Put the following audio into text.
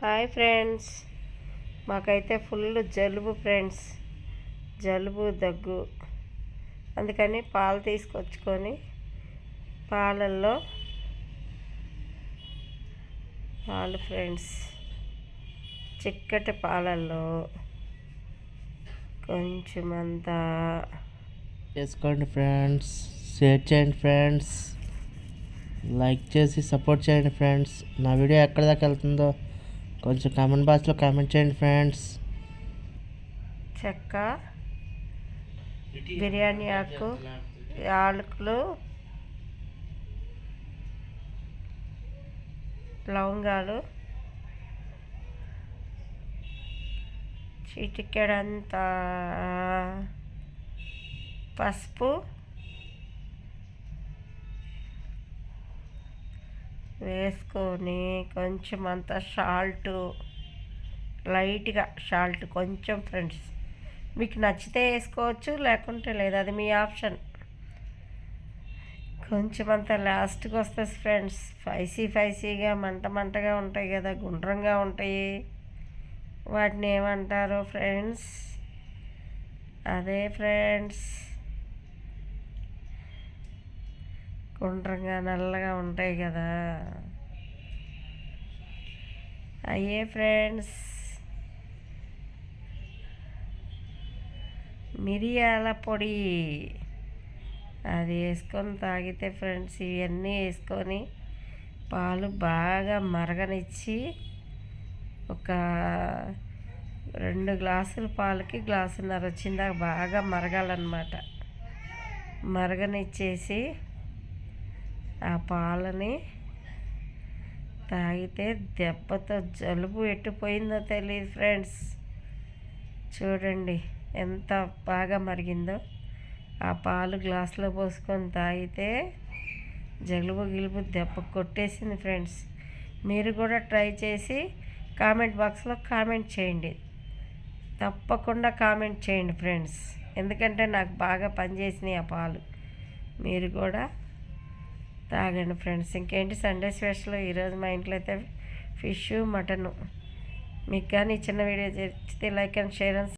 Hi friends, మాకైతే full జలుబు friends, జలుబు దగ్గు. అందుకని పాలు తీసుకొచ్చుకొని పాలల్లో పాలు ఫ్రెండ్స్, చిక్కటి పాలల్లో కొంచెమంతా చేసుకోండి ఫ్రెండ్స్, షేర్ చేయండి ఫ్రెండ్స్, లైక్ చేసి సపోర్ట్ చేయండి ఫ్రెండ్స్. నా వీడియో ఎక్కడి దాకా వెళ్తుందో కొంచెం కామెంట్ బాక్స్లో కామెంట్ చేయండి ఫ్రెండ్స్. చెక్క, బిర్యానీ ఆకు, యాలకులు, లవంగాలు, చిటికెడంతా పసుపు వేసుకొని కొంచెం అంత సాల్టు, లైట్గా సాల్ట్ కొంచెం ఫ్రెండ్స్. మీకు నచ్చితే వేసుకోవచ్చు, లేకుంటే లేదు, అది మీ ఆప్షన్. కొంచెం అంత లాస్ట్కి వస్తుంది ఫ్రెండ్స్. స్పైసీగా మంటగా ఉంటాయి కదా, గుండ్రంగా ఉంటాయి. వాటిని ఏమంటారు ఫ్రెండ్స్? అదే ఫ్రెండ్స్, గుండ్రంగా నల్లగా ఉంటాయి కదా, అయ్యే ఫ్రెండ్స్. మిరియాల పొడి అది వేసుకొని తాగితే ఫ్రెండ్స్, ఇవన్నీ వేసుకొని పాలు బాగా మరగనిచ్చి, ఒక 2 గ్లాసుల పాలకి గ్లాసున్నర వచ్చిందాక బాగా మరగాలన్నమాట. మరగనిచ్చేసి ఆ పాలని తాగితే దెబ్బతో జలుబు ఎట్టుపోయిందో తెలియదు ఫ్రెండ్స్. చూడండి ఎంత బాగా మరిగిందో. ఆ పాలు గ్లాసులో పోసుకొని తాగితే జలుబు దెబ్బ కొట్టేసింది ఫ్రెండ్స్. మీరు కూడా ట్రై చేసి కామెంట్ బాక్స్లో కామెంట్ చేయండి, తప్పకుండా కామెంట్ చేయండి ఫ్రెండ్స్. ఎందుకంటే నాకు బాగా పనిచేసినాయి ఆ పాలు. మీరు కూడా తాగండి ఫ్రెండ్స్. ఇంకేంటి సండే స్పెషల్ ఈరోజు మా ఇంట్లో అయితే ఫిష్, మటను. మీకు కానీ చిన్న వీడియో చేస్తే లైక్ అండ్ షేర్ అండ్